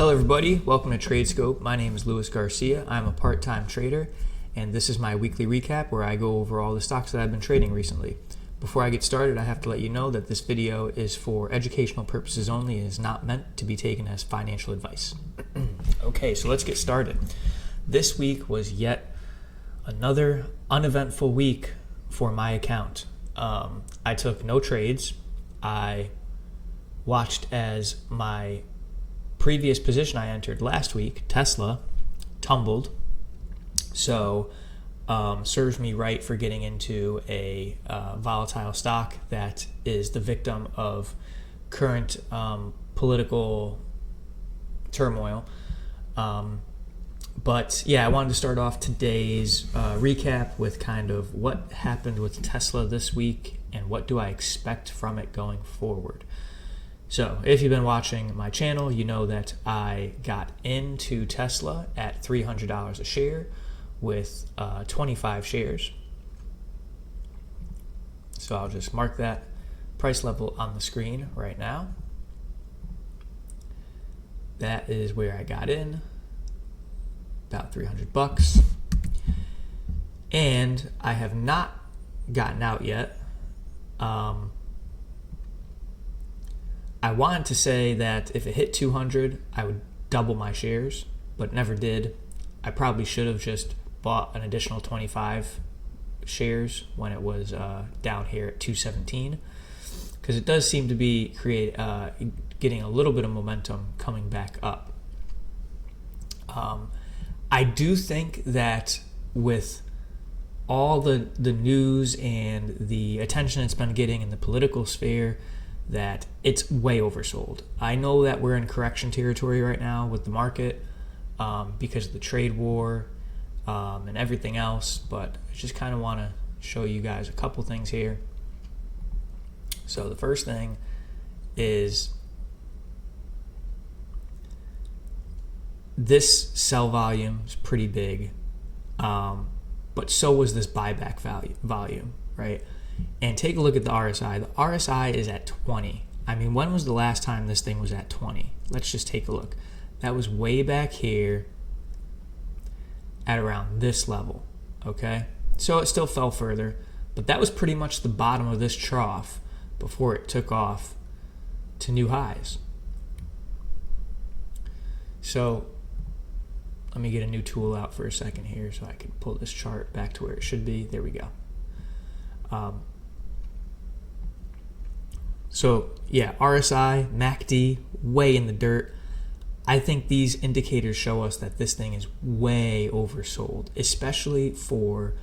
Hello everybody, welcome to TradeScope. My name is Luis Garcia. I'm a part-time trader, and this is my weekly recap where I go over all the stocks that I've been trading recently. Before I get started, I have to let you know that this video is for educational purposes only and is not meant to be taken as financial advice. Okay, so let's get started. This week was yet another uneventful week for my account. I took no trades. I watched as my previous position I entered last week, Tesla, tumbled. So serves me right for getting into a volatile stock that is the victim of current political turmoil. But yeah, I wanted to start off today's recap with kind of what happened with Tesla this week and what do I expect from it going forward. So if you've been watching my channel, you know that I got into Tesla at $300 a share with 25 shares. So I'll just mark that price level on the screen right now. That is where I got in, about $300. And I have not gotten out yet. I wanted to say that if it hit 200, I would double my shares, but never did. I probably should have just bought an additional 25 shares when it was down here at 217, because it does seem to be getting a little bit of momentum coming back up. I do think that with all the news and the attention it's been getting in the political sphere, that it's way oversold. I know that we're in correction territory right now with the market because of the trade war and everything else, but I just kind of want to show you guys a couple things here. So the first thing is this sell volume is pretty big, but so was this buyback volume, right? And take a look at the RSI. The RSI is at 20. I mean, when was the last time this thing was at 20? Let's just take a look. That was way back here at around this level, okay? So it still fell further, but that was pretty much the bottom of this trough before it took off to new highs. So let me get a new tool out for a second here so I can pull this chart back to where it should be. There we go. So yeah, RSI, MACD, way in the dirt. I think these indicators show us that this thing is way oversold, especially for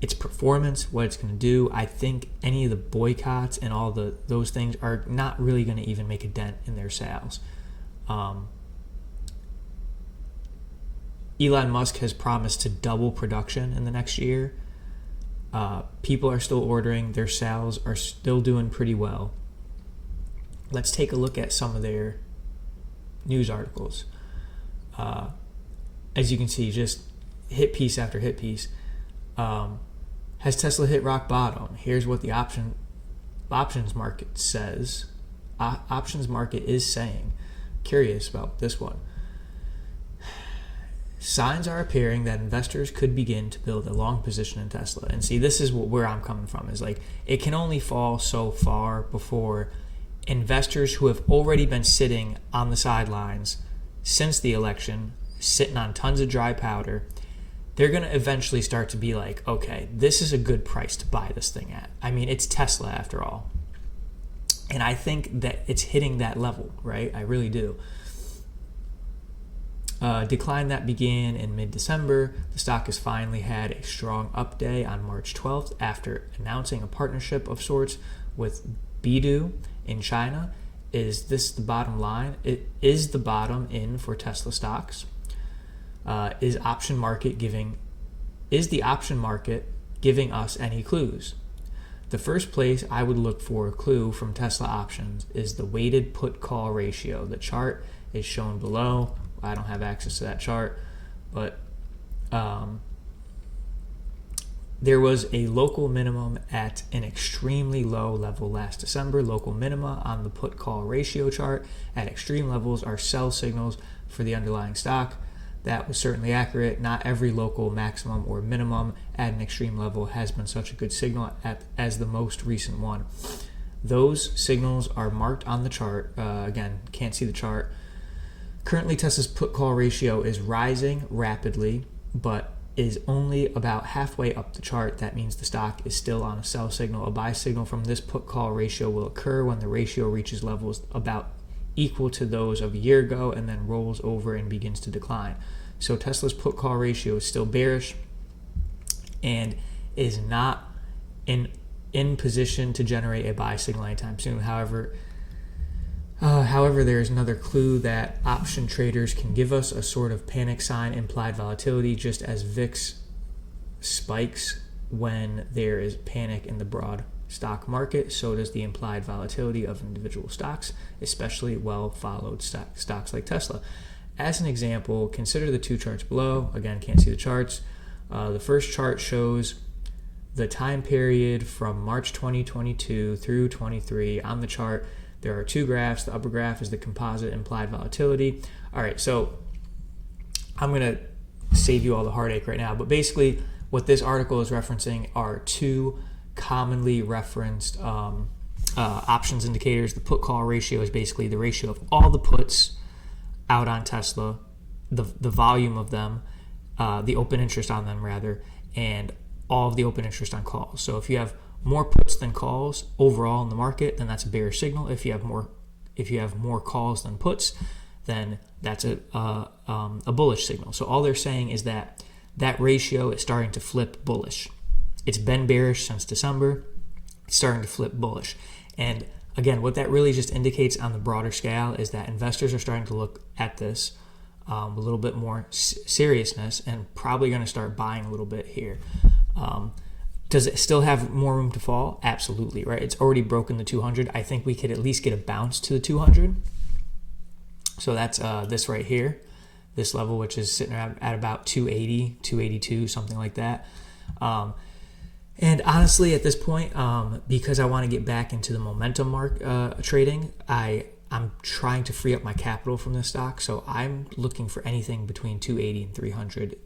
its performance, what it's going to do. I think any of the boycotts and all those things are not really going to even make a dent in their sales. Elon Musk has promised to double production in the next year. People are still ordering. Their sales are still doing pretty well. Let's take a look at some of their news articles. As you can see, just hit piece after hit piece. Has Tesla hit rock bottom? Here's what the options market says. Options market is saying. Curious about this one. Signs are appearing that investors could begin to build a long position in Tesla. And see, this is where I'm coming from, is like it can only fall so far before investors who have already been sitting on the sidelines since the election, sitting on tons of dry powder, they're going to eventually start to be like, okay, this is a good price to buy this thing at. I mean, it's Tesla after all. And I think that it's hitting that level, right? I really do. Decline that began in mid-December. The stock has finally had a strong up day on March 12th after announcing a partnership of sorts with Baidu in China. Is this the bottom line? It is the bottom in for Tesla stocks. Is the option market giving us any clues? The first place I would look for a clue from Tesla options is the weighted put-call ratio. The chart is shown below. I don't have access to that chart, but the there was a local minimum at an extremely low level last December. Local minima on the put call ratio chart at extreme levels are sell signals for the underlying stock. That was certainly accurate. Not every local maximum or minimum at an extreme level has been such a good signal as the most recent one. Those signals are marked on the chart. Again, can't see the chart. Currently, Tesla's put call ratio is rising rapidly, but is only about halfway up the chart. That means the stock is still on a sell signal. A buy signal from this put call ratio will occur when the ratio reaches levels about equal to those of a year ago and then rolls over and begins to decline. So Tesla's put call ratio is still bearish and is not in position to generate a buy signal anytime soon. However, there is another clue that option traders can give us, a sort of panic sign, implied volatility. Just as VIX spikes when there is panic in the broad stock market, so does the implied volatility of individual stocks, especially well-followed stocks like Tesla. As an example, consider the two charts below. Again, can't see the charts. The first chart shows the time period from March 2022 through 23. On the chart, there are two graphs. The upper graph is the composite implied volatility. All right, so I'm going to save you all the heartache right now, but basically what this article is referencing are two commonly referenced options indicators. The put call ratio is basically the ratio of all the puts out on Tesla, the volume of them, the open interest on them rather, and all of the open interest on calls. So if you have more puts than calls overall in the market, then that's a bearish signal. If you have more calls than puts, then that's a bullish signal. So all they're saying is that ratio is starting to flip bullish. It's been bearish since December. It's starting to flip bullish. And again, what that really just indicates on the broader scale is that investors are starting to look at this with a little bit more seriousness and probably going to start buying a little bit here. Does it still have more room to fall? Absolutely, right? It's already broken the 200. I think we could at least get a bounce to the 200. So that's this right here, this level, which is sitting at about 280, 282, something like that. And honestly, at this point, because I want to get back into the momentum trading, I'm trying to free up my capital from this stock. So I'm looking for anything between 280 and 300.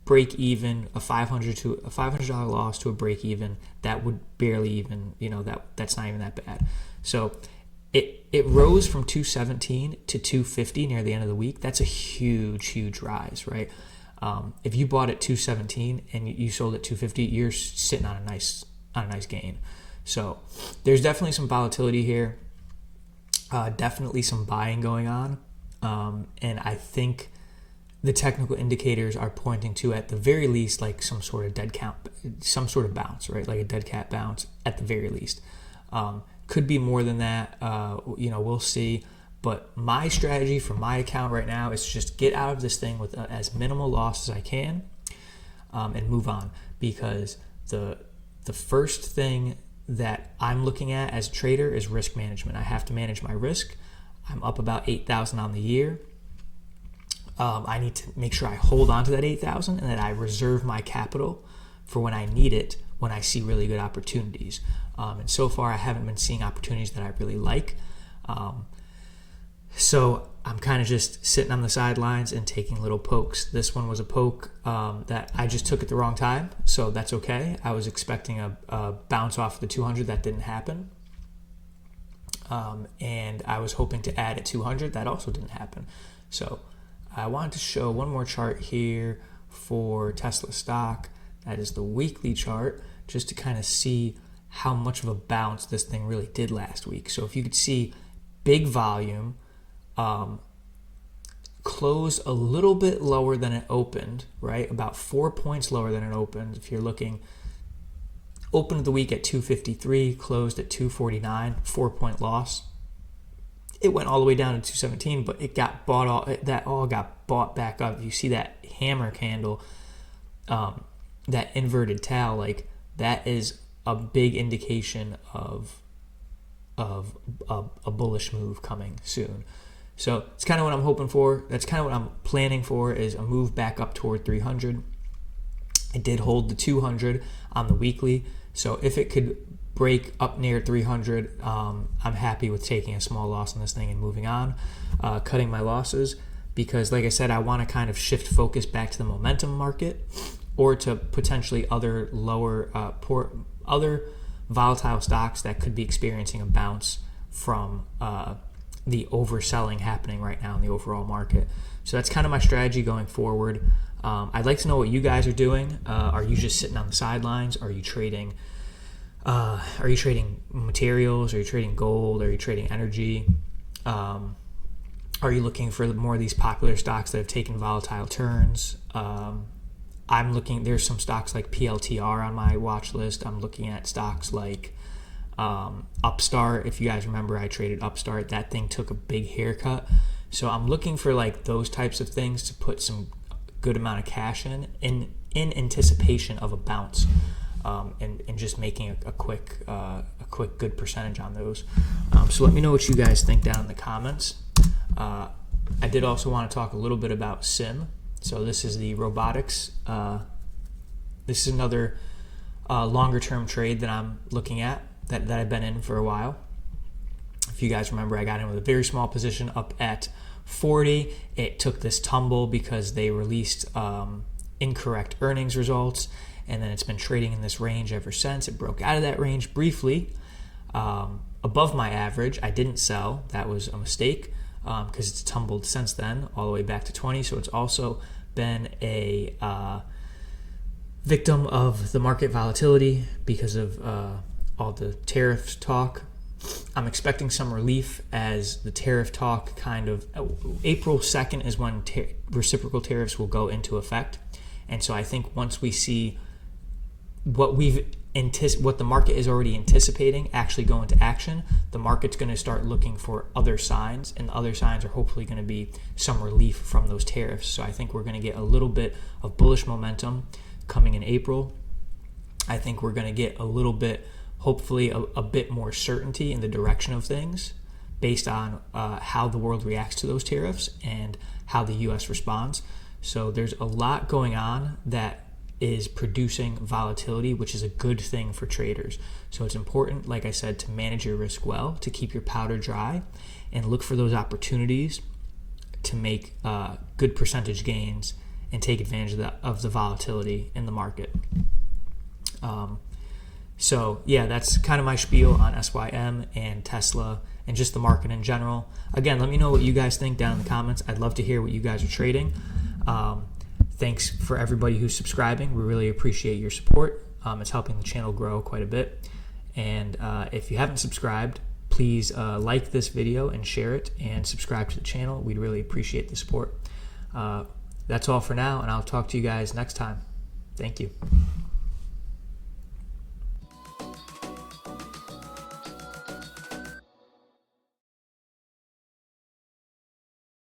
Break even, a $500 loss to a break even, that would barely even, that's not even that bad. So it rose from 217 to 250 near the end of the week. That's a huge rise, right? If you bought at 217 and you sold at 250, you're sitting on a nice gain. So there's definitely some volatility here, definitely some buying going on, and I think the technical indicators are pointing to, at the very least, like some sort of bounce, right? Like a dead cat bounce at the very least. Could be more than that. We'll see. But my strategy for my account right now is to just get out of this thing with as minimal loss as I can, and move on. Because the first thing that I'm looking at as a trader is risk management. I have to manage my risk. I'm up about 8,000 on the year. I need to make sure I hold on to that 8,000 and that I reserve my capital for when I need it, when I see really good opportunities. And so far, I haven't been seeing opportunities that I really like. So I'm kind of just sitting on the sidelines and taking little pokes. This one was a poke that I just took at the wrong time, so that's okay. I was expecting a bounce off the 200. That didn't happen. And I was hoping to add at 200. That also didn't happen. So I wanted to show one more chart here for Tesla stock. That is the weekly chart, just to kind of see how much of a bounce this thing really did last week. So if you could see, big volume, closed a little bit lower than it opened, right? About 4 points lower than it opened. If you're looking, opened the week at 253, closed at 249, 4-point loss. It went all the way down to 217, but it got all got bought back up. You see that hammer candle, that inverted towel, like that is a big indication of a bullish move coming soon. So it's kind of what I'm hoping for. That's kind of what I'm planning for, is a move back up toward 300. I did hold the 200 on the weekly, so if it could break up near 300, I'm happy with taking a small loss on this thing and moving on, cutting my losses, because like I said, I want to kind of shift focus back to the momentum market or to potentially other other volatile stocks that could be experiencing a bounce from the overselling happening right now in the overall market. So that's kind of my strategy going forward. I'd like to know what you guys are doing. Are you just sitting on the sidelines? Are you trading materials? Are you trading gold? Are you trading energy? Are you looking for more of these popular stocks that have taken volatile turns? I'm looking, there's some stocks like PLTR on my watch list. I'm looking at stocks like Upstart. If you guys remember, I traded Upstart. That thing took a big haircut. So I'm looking for like those types of things to put some good amount of cash in anticipation of a bounce, and just making a quick good percentage on those. So let me know what you guys think down in the comments. I did also want to talk a little bit about SYM. So this is the robotics. This is another longer term trade that I'm looking at that I've been in for a while. If you guys remember, I got in with a very small position up at 40. It took this tumble because they released incorrect earnings results, and then it's been trading in this range ever since. It broke out of that range briefly above my average. I didn't sell. That was a mistake, because it's tumbled since then all the way back to 20. So it's also been a victim of the market volatility because of all the tariff talk. I'm expecting some relief as the tariff talk April 2nd is when reciprocal tariffs will go into effect. And so I think once we see what the market is already anticipating actually go into action, the market's going to start looking for other signs, and the other signs are hopefully going to be some relief from those tariffs. So I think we're going to get a little bit of bullish momentum coming in April. I think we're going to get a little bit, hopefully a bit more certainty in the direction of things based on how the world reacts to those tariffs and how the U.S. responds. So there's a lot going on that is producing volatility, which is a good thing for traders. So it's important, like I said, to manage your risk well, to keep your powder dry, and look for those opportunities to make good percentage gains and take advantage of the volatility in the market. So yeah, that's kind of my spiel on SYM and Tesla and just the market in general. Again, let me know what you guys think down in the comments. I'd love to hear what you guys are trading. Thanks for everybody who's subscribing. We really appreciate your support. It's helping the channel grow quite a bit. And if you haven't subscribed, please like this video and share it and subscribe to the channel. We'd really appreciate the support. That's all for now, and I'll talk to you guys next time. Thank you.